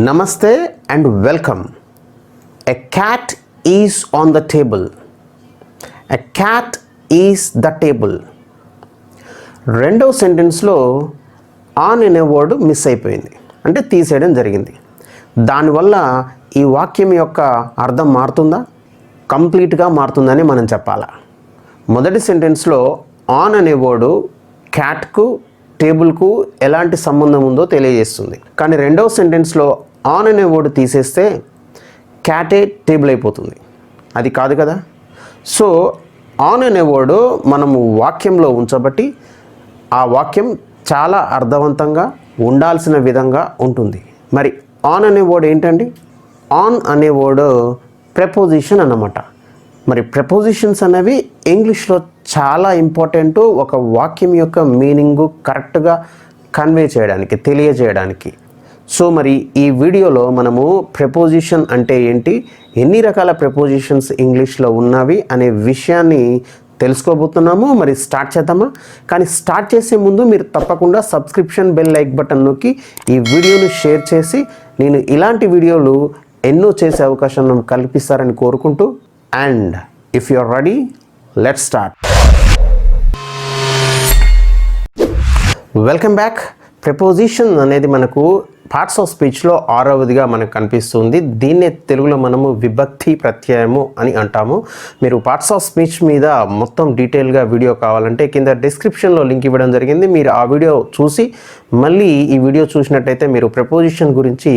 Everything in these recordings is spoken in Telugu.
Namaste and welcome. A cat is on the table. A cat is the table. రెండవ సెంటెన్స్లో ఆన్ అనే వర్డ్ మిస్ అయిపోయింది, అంటే తీసేయడం జరిగింది. దానివల్ల ఈ వాక్యం యొక్క అర్థం మారుతుందా? కంప్లీట్గా మారుతుందని మనం చెప్పాలా. మొదటి సెంటెన్స్లో ఆన్ అనే వర్డ్ క్యాట్కు టేబుల్కు ఎలాంటి సంబంధం ఉందో తెలియజేస్తుంది. కానీ రెండవ సెంటెన్స్లో ఆన్ అనే వర్డ్ తీసేస్తే క్యాటే టేబుల్ అయిపోతుంది. అది కాదు కదా. సో ఆన్ అనే వర్డ్ మనము వాక్యంలో ఉంచబట్టి ఆ వాక్యం చాలా అర్థవంతంగా ఉండాల్సిన విధంగా ఉంటుంది. మరి ఆన్ అనే వర్డ్ ఏంటండి? ఆన్ అనే వర్డ్ ప్రెపోజిషన్ అన్నమాట. మరి ప్రెపోజిషన్స్ అనేవి ఇంగ్లీష్లో చాలా ఇంపార్టెంట్, ఒక వాక్యం యొక్క మీనింగు కరెక్ట్గా కన్వే చేయడానికి, తెలియజేయడానికి. సో మరి ఈ వీడియోలో మనము ప్రెపోజిషన్ అంటే ఏంటి, ఎన్ని రకాల ప్రెపోజిషన్స్ ఇంగ్లీష్లో ఉన్నవి అనే విషయాన్ని తెలుసుకోబోతున్నాము. మరి స్టార్ట్ చేద్దామా? కానీ స్టార్ట్ చేసే ముందు మీరు తప్పకుండా సబ్స్క్రిప్షన్ బెల్ లైక్ బటన్ నొక్కి ఈ వీడియోను షేర్ చేసి నేను ఇలాంటి వీడియోలు ఎన్నో చేసే అవకాశం కల్పిస్తారని కోరుకుంటూ, and if you are ready, let's start. Welcome back. Preposition అనేది మనకు పార్ట్స్ ఆఫ్ స్పీచ్లో 6వదిగా మనకు కనిపిస్తుంది. దీన్నే తెలుగులో మనము విభక్తి ప్రత్యయము అని అంటాము. మీరు పార్ట్స్ ఆఫ్ స్పీచ్ మీద మొత్తం డీటెయిల్గా వీడియో కావాలంటే కింద డిస్క్రిప్షన్లో లింక్ ఇవ్వడం జరిగింది. మీరు ఆ వీడియో చూసి మళ్ళీ ఈ వీడియో చూసినట్టయితే మీరు ప్రెపోజిషన్ గురించి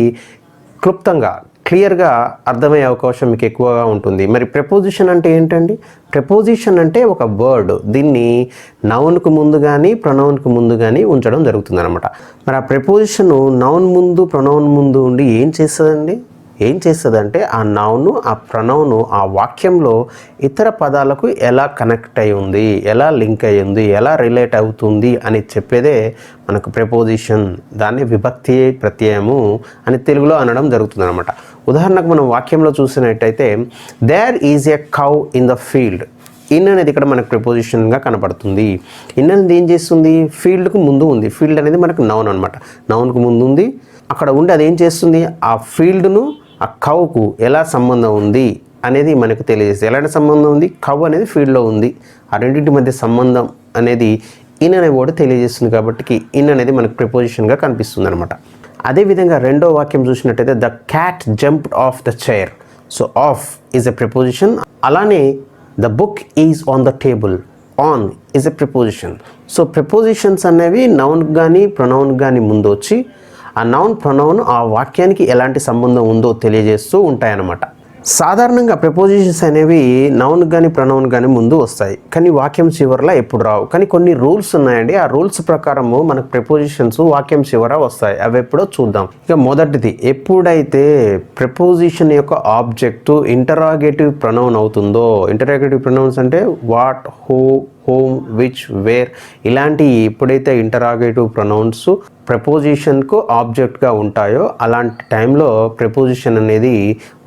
క్లుప్తంగా క్లియర్గా అర్థమయ్యే అవకాశం మీకు ఎక్కువగా ఉంటుంది. మరి ప్రెపోజిషన్ అంటే ఏంటండి? ప్రెపోజిషన్ అంటే ఒక వర్డ్, దీన్ని నౌన్కు ముందు కానీ ప్రొనౌన్కు ముందు కానీ ఉంచడం జరుగుతుంది అనమాట. మరి ఆ ప్రెపోజిషన్ నౌన్ ముందు ప్రొనౌన్ ముందు ఉండి ఏం చేస్తుందంటే ఆ నౌను ఆ ప్రొనౌను ఆ వాక్యంలో ఇతర పదాలకు ఎలా కనెక్ట్ అయి ఉంది, ఎలా లింక్ అయి ఉంది, ఎలా రిలేట్ అవుతుంది అని చెప్పేదే మనకు ప్రెపోజిషన్. దాన్ని విభక్తి ప్రత్యయము అని తెలుగులో అనడం జరుగుతుంది అనమాట. ఉదాహరణకు మనం వాక్యంలో చూసినట్టయితే there is a cow in the field. In అనేది ఇక్కడ మనకు ప్రిపోజిషన్గా కనపడుతుంది. ఇన్ అనేది ఏం చేస్తుంది? ఫీల్డ్కు ముందు ఉంది. ఫీల్డ్ అనేది మనకు నౌన్ అనమాట. నౌన్కు ముందు ఉంది, అక్కడ ఉండి అది ఏం చేస్తుంది? ఆ ఫీల్డ్ను ఆ కౌకు ఎలా సంబంధం ఉంది అనేది మనకు తెలియజేస్తుంది. ఎలాంటి సంబంధం ఉంది? కౌ అనేది ఫీల్డ్లో ఉంది. ఆ రెండింటి మధ్య సంబంధం అనేది ఇన్ అనే వర్డ్ తెలియజేస్తుంది. కాబట్టి ఇన్ అనేది మనకు ప్రిపోజిషన్గా కనిపిస్తుంది అనమాట. అదేవిధంగా రెండో వాక్యం చూసినట్టయితే the cat jumped off the chair. So off is a preposition. అలానే the book is on the table. On is a preposition. So prepositions అనేవి నౌన్ కానీ ప్రొనౌన్ కానీ ముందు వచ్చి ఆ నౌన్ ప్రొనౌన్ ఆ వాక్యానికి ఎలాంటి సంబంధం ఉందో తెలియజేస్తూ ఉంటాయన్నమాట. సాధారణంగా ప్రిపోజిషన్స్ అనేవి నౌన్ కానీ ప్రొనౌన్ కానీ ముందు వస్తాయి, కానీ వాక్యం చివరలా ఎప్పుడు రావు. కానీ కొన్ని రూల్స్ ఉన్నాయండి. ఆ రూల్స్ ప్రకారము మనకు ప్రిపోజిషన్స్ వాక్యం చివర వస్తాయి. అవి ఎప్పుడో చూద్దాం. ఇక మొదటిది, ఎప్పుడైతే ప్రిపోజిషన్ యొక్క ఆబ్జెక్టు ఇంటరాగేటివ్ ప్రొనౌన్ అవుతుందో, ఇంటరాగేటివ్ ప్రొనౌన్స్ అంటే what, who, whom, which, where ఇలాంటి ఎప్పుడైతే ఇంటరాగేటివ్ ప్రొనౌన్స్ ప్రిపోజిషన్కు ఆబ్జెక్ట్గా ఉంటాయో అలాంటి టైంలో ప్రిపోజిషన్ అనేది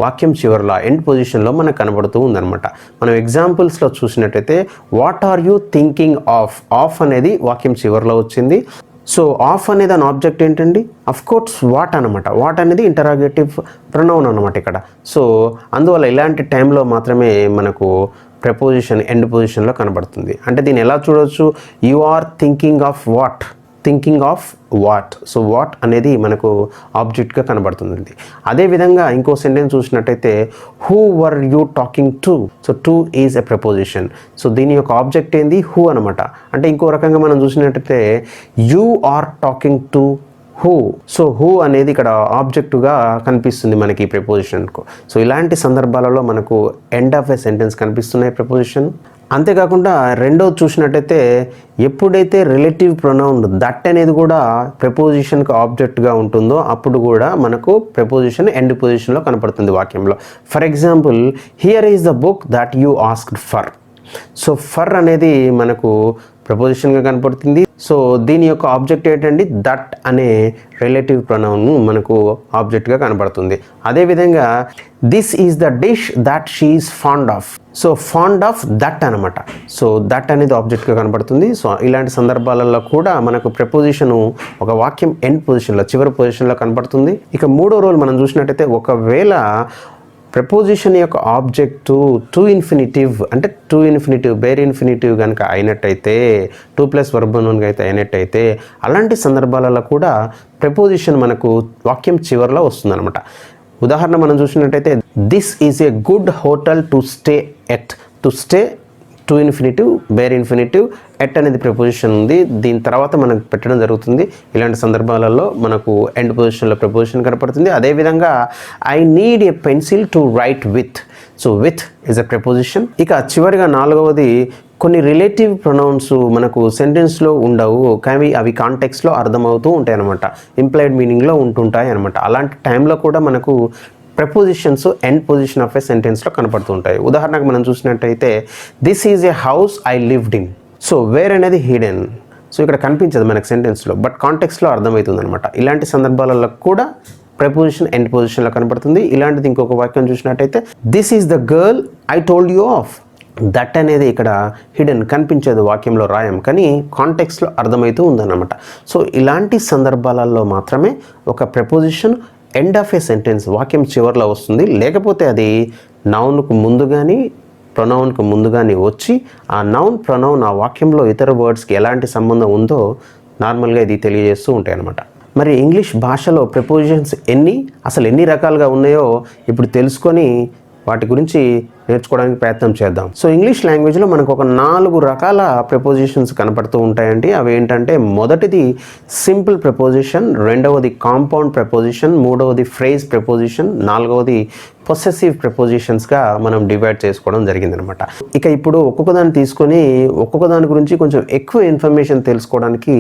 వాక్యం చివరిలో ఎండ్ పొజిషన్లో మనకు కనబడుతూ ఉందన్నమాట. మనం ఎగ్జాంపుల్స్లో చూసినట్టయితే what are you thinking of. Of అనేది వాక్యం చివరిలో వచ్చింది. సో ఆఫ్ అనేది దాని ఆబ్జెక్ట్ ఏంటండి? అఫ్కోర్స్ వాట్ అనమాట. వాట్ అనేది ఇంటరాగేటివ్ ప్రొనౌన్ అనమాట ఇక్కడ. సో అందువల్ల ఇలాంటి టైంలో మాత్రమే మనకు ప్రిపోజిషన్ ఎండ్ పొజిషన్లో కనబడుతుంది. అంటే దీన్ని ఎలా చూడవచ్చు? You are thinking of what, thinking of what. So what అనేది మనకు ఆబ్జెక్ట్గా కనబడుతుంది. అదేవిధంగా ఇంకో సెంటెన్స్ చూసినట్టయితే who were you talking to. So to is a preposition. సో దీని యొక్క ఆబ్జెక్ట్ ఏంది? హూ అనమాట. అంటే ఇంకో రకంగా మనం చూసినట్టయితే you are talking to who. So who అనేది ఇక్కడ ఆబ్జెక్టుగా కనిపిస్తుంది మనకి ఈ ప్రిపోజిషన్కు. సో ఇలాంటి సందర్భాలలో మనకు ఎండ్ ఆఫ్ ఎ సెంటెన్స్ కనిపిస్తున్నాయి ప్రిపోజిషన్. అంతేకాకుండా రెండోది చూసినట్టయితే ఎప్పుడైతే రిలేటివ్ ప్రొనౌన్ దట్ అనేది కూడా ప్రిపోజిషన్కి ఆబ్జెక్ట్గా ఉంటుందో అప్పుడు కూడా మనకు ప్రిపోజిషన్ ఎండ్ పొజిషన్లో కనపడుతుంది వాక్యంలో. For example here is the book that you asked for. So for అనేది మనకు ప్రపోజిషన్గా కనపడుతుంది. సో దీని యొక్క ఆబ్జెక్ట్ ఏంటండి? దట్ అనే రిలేటివ్ ప్రొనౌన్ మనకు ఆబ్జెక్ట్గా కనపడుతుంది. అదేవిధంగా this is the dish that she is fond of. So fond of that అనమాట. సో దట్ అనేది ఆబ్జెక్ట్గా కనబడుతుంది. సో ఇలాంటి సందర్భాలలో కూడా మనకు ప్రెపోజిషన్ ఒక వాక్యం ఎండ్ పొజిషన్లో చివరి పొజిషన్లో కనబడుతుంది. ఇక మూడో రూల్ మనం చూసినట్టయితే ఒకవేళ ప్రెపోజిషన్ యొక్క ఆబ్జెక్టు టు ఇన్ఫినిటివ్ అంటే టు ఇన్ఫినిటివ్ బేర్ ఇన్ఫినిటివ్ కనుక అయినట్టయితే 2+ వర్బ్ నౌన్గా అయితే అయినట్టయితే అలాంటి సందర్భాలలో కూడా ప్రెపోజిషన్ మనకు వాక్యం చివరిలో వస్తుందన్నమాట. ఉదాహరణ మనం చూసినట్టయితే this is a good hotel to stay at. To stay to infinitive bare infinitive at అనేది ప్రిపోజిషన్ ఉంది, దీని తర్వాత మనకు పెట్టడం జరుగుతుంది. ఇలాంటి సందర్భాలలో మనకు ఎండ్ పొజిషన్లో ప్రిపోజిషన్ కనపడుతుంది. అదేవిధంగా I need a pencil to right with. So with is a preposition. ఇక చివరిగా నాలుగవది కొన్ని రిలేటివ్ ప్రొనౌన్స్ మనకు సెంటెన్స్లో ఉండవు కానీ అవి కాంటెక్స్లో అర్థమవుతూ ఉంటాయి అనమాట, ఇంప్లైడ్ మీనింగ్లో ఉంటుంటాయి అనమాట. అలాంటి టైంలో కూడా మనకు ప్రెపోజిషన్స్ ఎండ్ పొజిషన్ ఆఫ్ ఏ సెంటెన్స్లో కనపడుతూ ఉంటాయి. ఉదాహరణకు మనం చూసినట్టయితే this is A house I lived in. So where అనేది హిడెన్. సో ఇక్కడ కనిపించదు మనకు సెంటెన్స్లో, బట్ కాంటెక్స్లో అర్థమవుతుంది అనమాట. ఇలాంటి సందర్భాలలో కూడా ప్రెపోజిషన్ ఎండ్ పొజిషన్లో కనపడుతుంది. ఇలాంటిది ఇంకొక వాక్యం చూసినట్టయితే this is the girl I told you of. That అనేది ఇక్కడ హిడెన్ కనిపించేది వాక్యంలో రాయం కానీ కాంటెక్స్లో అర్థమవుతూ ఉందన్నమాట. సో ఇలాంటి సందర్భాలలో మాత్రమే ఒక preposition end of A sentence వాక్యం చివరిలో వస్తుంది. లేకపోతే అది నౌన్కు ముందు కానీ ప్రొనౌన్కు ముందు కానీ వచ్చి ఆ నౌన్ ప్రొనౌన్ ఆ వాక్యంలో ఇతర వర్డ్స్కి ఎలాంటి సంబంధం ఉందో నార్మల్గా ఇది తెలియజేస్తూ ఉంటాయి అన్నమాట. మరి ఇంగ్లీష్ భాషలో ప్రెపోజిషన్స్ అసలు ఎన్ని రకాలుగా ఉన్నాయో ఇప్పుడు తెలుసుకొని వాటి గురించి నేర్చుకోవడానికి ప్రయత్నం చేద్దాం. సో ఇంగ్లీష్ లాంగ్వేజ్లో మనకు ఒక 4 రకాల ప్రెపోజిషన్స్ కనపడుతూ ఉంటాయండి. అవి ఏంటంటే మొదటిది సింపుల్ ప్రెపోజిషన్, రెండవది కాంపౌండ్ ప్రెపోజిషన్, మూడవది ఫ్రేజ్ ప్రెపోజిషన్, నాలుగవది పొసెసివ్ ప్రెపోజిషన్స్గా మనం డివైడ్ చేసుకోవడం జరిగిందనమాట. ఇక ఇప్పుడు ఒక్కొక్క దాన్ని తీసుకొని ఒక్కొక్క దాని గురించి కొంచెం ఎక్కువ ఇన్ఫర్మేషన్ తెలుసుకోవడానికి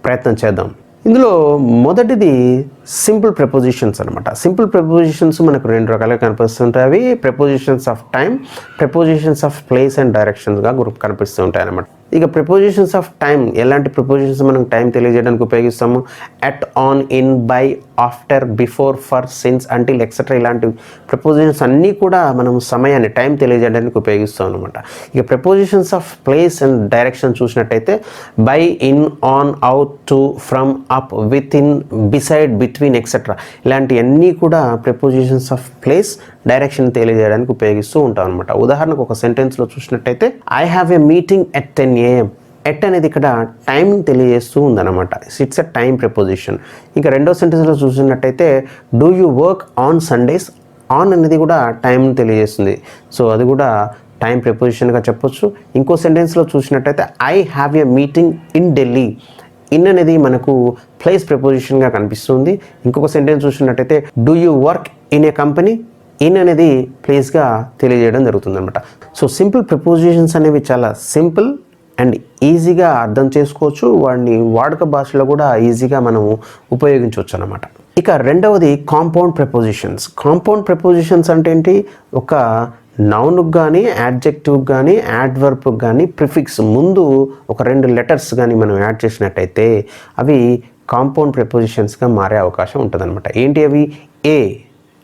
ప్రయత్నం చేద్దాం. ఇందులో మొదటిది సింపుల్ ప్రెపోజిషన్స్ అనమాట. సింపుల్ ప్రెపోజిషన్స్ మనకు 2 రకాలుగా కనిపిస్తుంటాయి. అవి prepositions of time, prepositions of place and డైరెక్షన్స్గా కనిపిస్తూ ఉంటాయి అన్నమాట. ఇక ప్రిపోజిషన్స్ ఆఫ్ టైం, ఎలాంటి ప్రిపోజిషన్స్ మనం టైం తెలియజేయడానికి ఉపయోగిస్తాము? At, on, in, by, after, before, for, since, until, etcetera ఇలాంటి ప్రిపోజిషన్స్ అన్నీ కూడా మనం సమయాన్ని టైం తెలియజేయడానికి ఉపయోగిస్తాం అనమాట. ఇక prepositions of place and direction చూసినట్టయితే by, in, on, out, to, from, up, with in, beside, between, etcetera ఇలాంటివన్నీ కూడా ప్రిపోజిషన్స్ ఆఫ్ ప్లేస్ డైరెక్షన్ తెలియజేయడానికి ఉపయోగిస్తూ ఉంటాం అనమాట. ఉదాహరణకు ఒక సెంటెన్స్లో చూసినట్టయితే I have a meeting at 10 AM. At అనేది ఇక్కడ టైం తెలియజేస్తూ ఉందన్నమాట. It's a time preposition. ఇంకా రెండో సెంటెన్స్లో చూసినట్టయితే do you work on Sundays. On అనేది కూడా టైం తెలియజేస్తుంది. సో అది కూడా టైం ప్రిపోజిషన్గా చెప్పొచ్చు. ఇంకో సెంటెన్స్లో చూసినట్టయితే I have a meeting in Delhi. In అనేది మనకు ప్లేస్ ప్రిపోజిషన్గా కనిపిస్తుంది. ఇంకొక సెంటెన్స్ చూసినట్టయితే do you work in a company. In అనేది ప్లేస్గా తెలియజేయడం జరుగుతుంది అనమాట. సో సింపుల్ ప్రిపోజిషన్స్ అనేవి చాలా సింపుల్ అండ్ ఈజీగా అర్థం చేసుకోవచ్చు. వాడిని వాడుక భాషలో కూడా ఈజీగా మనం ఉపయోగించవచ్చు అనమాట. ఇక రెండవది కాంపౌండ్ ప్రిపోజిషన్స్. కాంపౌండ్ ప్రిపోజిషన్స్ అంటే ఏంటి? ఒక నౌన్కి కానీ యాడ్జెక్టివ్కి కానీ యాడ్వర్బ్కి కానీ ప్రిఫిక్స్ ముందు ఒక 2 లెటర్స్ కానీ మనం యాడ్ చేసినట్టయితే అవి కాంపౌండ్ ప్రిపోజిషన్స్గా మారే అవకాశం ఉంటుంది అనమాట. ఏంటి అవి? ఏ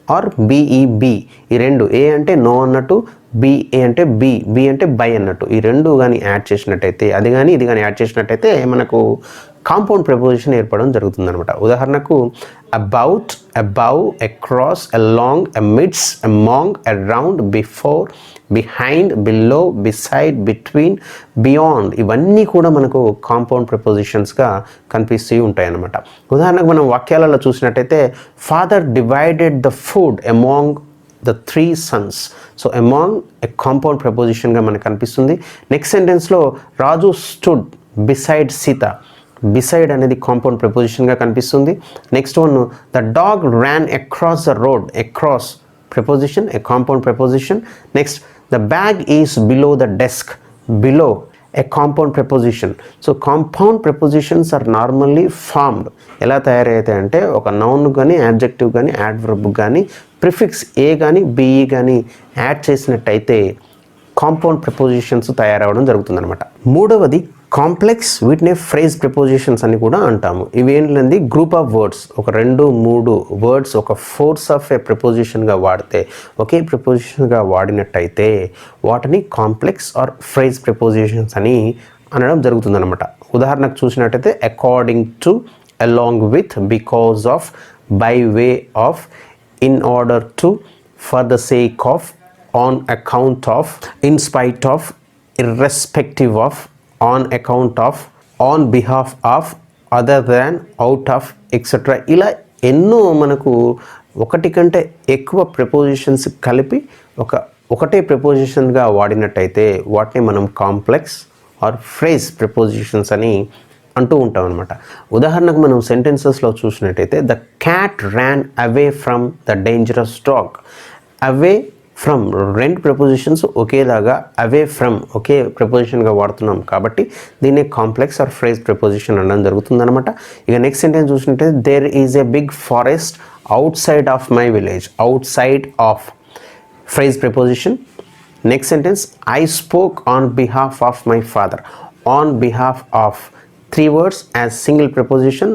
ఆర్ బిఈబి. ఈ 2, ఏ అంటే నో అన్నట్టు, బిఏ అంటే బి అంటే బై అన్నట్టు. ఈ 2 కానీ యాడ్ చేసినట్టయితే అది కానీ ఇది కానీ యాడ్ చేసినట్టయితే మనకు కాంపౌండ్ ప్రిపోజిషన్ ఏర్పడడం జరుగుతుంది అనమాట. ఉదాహరణకు about, above, across, along, amidst, among, around, before, behind, below, beside, between, beyond ఇవన్నీ కూడా మనకు కాంపౌండ్ ప్రిపోజిషన్స్గా కనిపిస్తూ ఉంటాయి అన్నమాట. ఉదాహరణకు మనం వాక్యాలలో చూసినట్టయితే father divided the food among the 3 sons. So among a compound ప్రపోజిషన్గా మనకు కనిపిస్తుంది. నెక్స్ట్ సెంటెన్స్లో Raju stood beside Sita. Beside అనేది కాంపౌండ్ ప్రపోజిషన్గా కనిపిస్తుంది. Next one the dog ran across the road. Across preposition, a compound preposition. Next the bag is below the desk. Below a compound preposition. So compound prepositions are normally formed. ఎలా తయారవుతాయి అంటే ఒక నౌన్ కానీ యాడ్జెక్టివ్ కానీ యాడ్వర్బ్ కానీ ప్రిఫిక్స్ ఏ కానీ బిఈ కానీ యాడ్ చేసినట్టయితే కాంపౌండ్ ప్రిపోజిషన్స్ తయారవడం జరుగుతుందన్నమాట. మూడవది కాంప్లెక్స్ వీటిని ఫ్రేజ్ ప్రిపోజిషన్స్ అని కూడా అంటాము. ఇవి ఏంటంటే గ్రూప్ ఆఫ్ వర్డ్స్, ఒక 2-3 వర్డ్స్ ఒక ఫోర్స్ ఆఫ్ ఏ ప్రిపోజిషన్గా వాడితే, ఒకే ప్రిపోజిషన్గా వాడినట్టయితే వాటిని కాంప్లెక్స్ ఆర్ ఫ్రేజ్ ప్రిపోజిషన్స్ అని అనడం జరుగుతుందన్నమాట. ఉదాహరణకు చూసినట్టయితే according to, along with, because of, by way of, in order to, for the sake of, on account of, in spite of, irrespective of, on account of, on behalf of, other than, out of, etc. ఇలా ఎన్నో మనకు ఒకటి కంటే ఎక్కువ ప్రిపోజిషన్స్ కలిపి ఒకటే ప్రిపోజిషన్గా వాడినట్టయితే వాటిని మనం కాంప్లెక్స్ ఆర్ ఫ్రేజ్ ప్రిపోజిషన్స్ అని అంటూ ఉంటాం అనమాట. ఉదాహరణకు మనం సెంటెన్సెస్లో చూసినట్టయితే the cat Ryan away from the dangerous dog. Away from 2 prepositions ఒకేలాగా అవే ఫ్రమ్ ఒకే ప్రిపోజిషన్గా వాడుతున్నాం కాబట్టి దీన్ని కాంప్లెక్స్ ఆర్ ఫ్రేజ్ ప్రిపోజిషన్ అనడం జరుగుతుందన్నమాట. ఇక నెక్స్ట్ సెంటెన్స్ చూసినట్టయితే there is a big forest outside of my village. Outside of phrase preposition. Next sentence I spoke on behalf of my father. On behalf of 3 words as single preposition.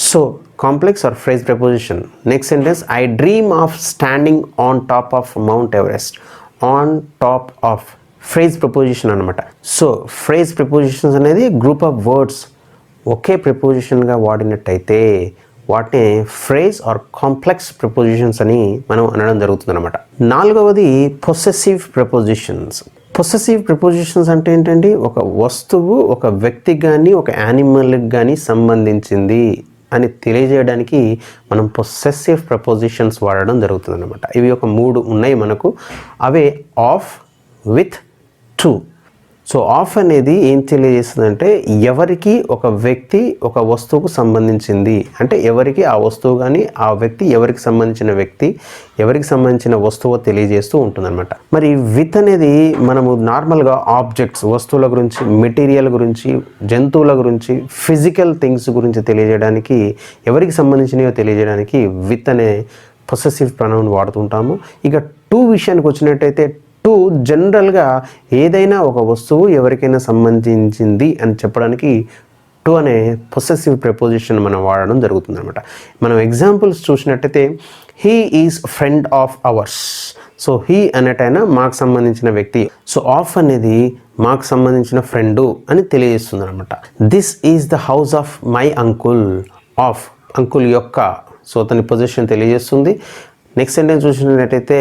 So complex or phrase preposition. Next sentence I dream of standing on top of Mount Everest. On top of phrase preposition అనమాట. సో phrase prepositions అనేది గ్రూప్ ఆఫ్ వర్డ్స్ ఒకే ప్రిపోజిషన్గా వాడినట్టయితే వాటిని ఫ్రేజ్ ఆర్ కాంప్లెక్స్ ప్రిపోజిషన్స్ అని మనం అనడం జరుగుతుందన్నమాట. 4వది పొసెసివ్ ప్రిపోజిషన్స్. పొసెసివ్ ప్రిపోజిషన్స్ అంటే ఏంటండి, ఒక వస్తువు ఒక వ్యక్తికి కానీ ఒక యానిమల్కి కానీ సంబంధించింది అని తెలియజేయడానికి మనం పొసెసివ్ ప్రపోజిషన్స్ వాడడం జరుగుతుంది అనమాట. ఇవి ఒక 3 ఉన్నాయి మనకు. అవే of, with, to. So of అనేది ఏం తెలియజేస్తుందంటే ఎవరికి ఒక వ్యక్తి ఒక వస్తువుకు సంబంధించింది అంటే ఎవరికి ఆ వస్తువు కానీ ఆ వ్యక్తి ఎవరికి సంబంధించిన వ్యక్తి ఎవరికి సంబంధించిన వస్తువు తెలియజేస్తూ ఉంటుందన్నమాట. మరి విత్ అనేది మనము నార్మల్గా ఆబ్జెక్ట్స్ వస్తువుల గురించి, మెటీరియల్ గురించి, జంతువుల గురించి, ఫిజికల్ థింగ్స్ గురించి తెలియజేయడానికి ఎవరికి సంబంధించినవో తెలియజేయడానికి విత్ అనే పొసెసివ్ ప్రొనౌన్ వాడుతుంటాము. ఇక టు విషయానికి వచ్చినట్టయితే టు జనరల్గా ఏదైనా ఒక వస్తువు ఎవరికైనా సంబంధించింది అని చెప్పడానికి టు అనే పొసెసివ్ ప్రిపోజిషన్ మనం వాడడం జరుగుతుంది అనమాట. మనం ఎగ్జాంపుల్స్ చూసినట్టయితే he is friend of ours. So he అనేటైనా మాకు సంబంధించిన వ్యక్తి. సో ఆఫ్ అనేది మాకు సంబంధించిన ఫ్రెండు అని తెలియజేస్తుంది అనమాట. This is the house of my uncle. Of uncle యొక్క, సో అతని పొజిషన్ తెలియజేస్తుంది. నెక్స్ట్ సెంటెన్స్ చూసినట్టయితే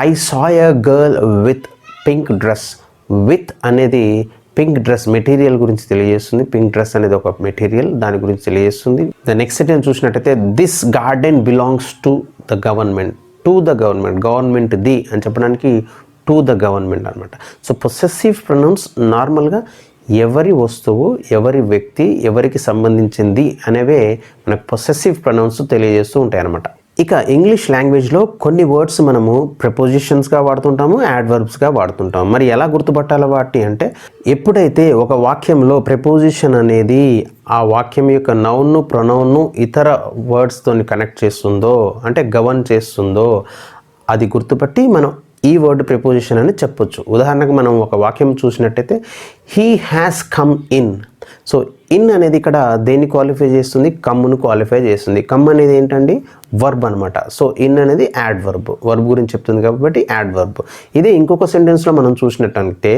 I saw a girl with pink dress. With అనేది పింక్ డ్రెస్ మెటీరియల్ గురించి తెలియజేస్తుంది. పింక్ డ్రెస్ అనేది ఒక మెటీరియల్, దాని గురించి తెలియజేస్తుంది. ద నెక్స్ట్ సెంటెన్స్ చూసినట్టయితే this garden belongs to the government. To the government, government the అని చెప్పడానికి టు ద గవర్నమెంట్ అనమాట. సో పొసెసివ్ ప్రొనౌన్స్ నార్మల్గా ఎవరి వస్తువు, ఎవరి వ్యక్తి, ఎవరికి సంబంధించింది అనేవే మనకు పొసెసివ్ ప్రొనౌన్స్ తెలియజేస్తూ ఉంటాయి అన్నమాట. ఇక ఇంగ్లీష్ లాంగ్వేజ్లో కొన్ని వర్డ్స్ మనము ప్రిపోజిషన్స్గా వాడుతుంటాము, యాడ్వర్బ్స్గా వాడుతుంటాము. మరి ఎలా గుర్తుపట్టాలి వాటిని అంటే, ఎప్పుడైతే ఒక వాక్యంలో ప్రిపోజిషన్ అనేది ఆ వాక్యం యొక్క నౌన్ను, ప్రొనౌన్ను ఇతర వర్డ్స్తో కనెక్ట్ చేస్తుందో, అంటే గవర్న్ చేస్తుందో, అది గుర్తుపట్టి మనం ఈ వర్డ్ ప్రిపోజిషన్ అని చెప్పొచ్చు. ఉదాహరణకు మనం ఒక వాక్యం చూసినట్టయితే he has come in. So in అనేది ఇక్కడ దేన్ని క్వాలిఫై చేస్తుంది? కమ్మును క్వాలిఫై చేస్తుంది. కమ్ అనేది ఏంటండి? వర్బ్ అనమాట. సో ఇన్ అనేది యాడ్వర్బ్, వర్బ్ గురించి చెప్తుంది కాబట్టి యాడ్వర్బ్. ఇదే ఇంకొక సెంటెన్స్లో మనం చూసినట్టయితే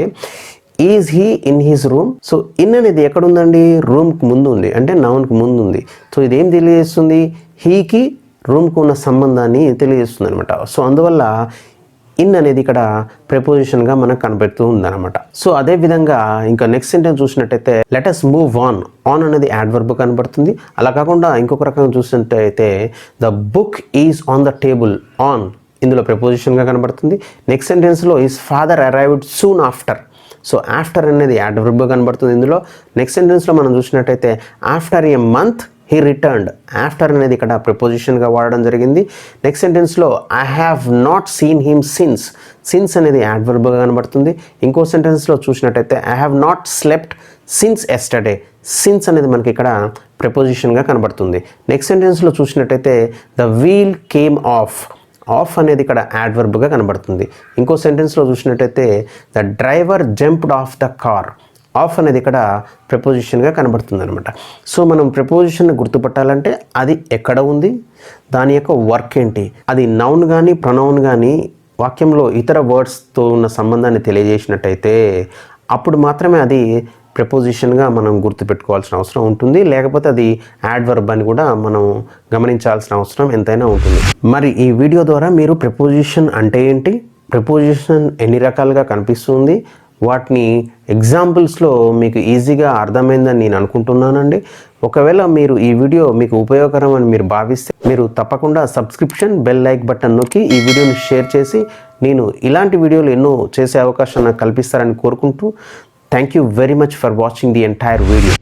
is he in his room. So in అనేది ఎక్కడ ఉందండి? రూమ్కి ముందు ఉంది, అంటే నౌన్కి ముందు ఉంది. సో ఇదేం తెలియజేస్తుంది? హీకి రూమ్కి ఉన్న సంబంధాన్ని తెలియజేస్తుంది అనమాట. సో అందువల్ల ఇన్ అనేది ఇక్కడ ప్రిపోజిషన్గా మనకు కనబడుతూ ఉందన్నమాట. సో అదేవిధంగా ఇంకా నెక్స్ట్ సెంటెన్స్ చూసినట్టయితే let us move on. On అనేది యాడ్వర్బ్ కనబడుతుంది. అలా కాకుండా ఇంకొక రకంగా చూసినట్టయితే the book is on the table. On ఇందులో ప్రిపోజిషన్గా కనబడుతుంది. నెక్స్ట్ సెంటెన్స్లో his father arrived soon after. So after అనేది యాడ్వర్బ్ కనబడుతుంది ఇందులో. నెక్స్ట్ సెంటెన్స్లో మనం చూసినట్టయితే after a month he returned. After అనేది ఇక్కడ ప్రిపోజిషన్గా వాడడం జరిగింది. నెక్స్ట్ సెంటెన్స్లో I have not seen him since. Since అనేది యాడ్వర్బ్గా కనబడుతుంది. ఇంకో సెంటెన్స్లో చూసినట్టయితే I have not slept since yesterday. Since అనేది మనకి ఇక్కడ ప్రిపోజిషన్గా కనబడుతుంది. నెక్స్ట్ సెంటెన్స్లో చూసినట్టయితే the wheel came off. Of అనేది ఇక్కడ యాడ్వర్బ్గా కనబడుతుంది. ఇంకో సెంటెన్స్లో చూసినట్టయితే the driver jumped off the car. Off అనేది ఇక్కడ ప్రిపోజిషన్గా కనబడుతుంది అనమాట. సో మనం ప్రిపోజిషన్ గుర్తుపట్టాలంటే అది ఎక్కడ ఉంది, దాని యొక్క వర్క్ ఏంటి, అది నౌన్ కానీ ప్రొనౌన్ కానీ వాక్యంలో ఇతర వర్డ్స్తో ఉన్న సంబంధాన్ని తెలియజేసినట్టయితే అప్పుడు మాత్రమే అది ప్రిపోజిషన్గా మనం గుర్తుపెట్టుకోవాల్సిన అవసరం ఉంటుంది. లేకపోతే అది యాడ్వర్బ్ అని కూడా మనం గమనించాల్సిన అవసరం ఎంతైనా ఉంటుంది. మరి ఈ వీడియో ద్వారా మీరు ప్రిపోజిషన్ అంటే ఏంటి, ప్రిపోజిషన్ ఎన్ని రకాలుగా కనిపిస్తుంది, వాటిని ఎగ్జాంపుల్స్లో మీకు ఈజీగా అర్థమైందని నేను అనుకుంటున్నానండి. ఒకవేళ మీరు ఈ వీడియో మీకు ఉపయోగకరం అని మీరు భావిస్తే మీరు తప్పకుండా సబ్స్క్రిప్షన్ బెల్ లైక్ బటన్ నొక్కి ఈ వీడియోని షేర్ చేసి నేను ఇలాంటి వీడియోలు ఎన్నో చేసే అవకాశం నాకు కల్పిస్తారని కోరుకుంటూ thank you very much for watching the entire video.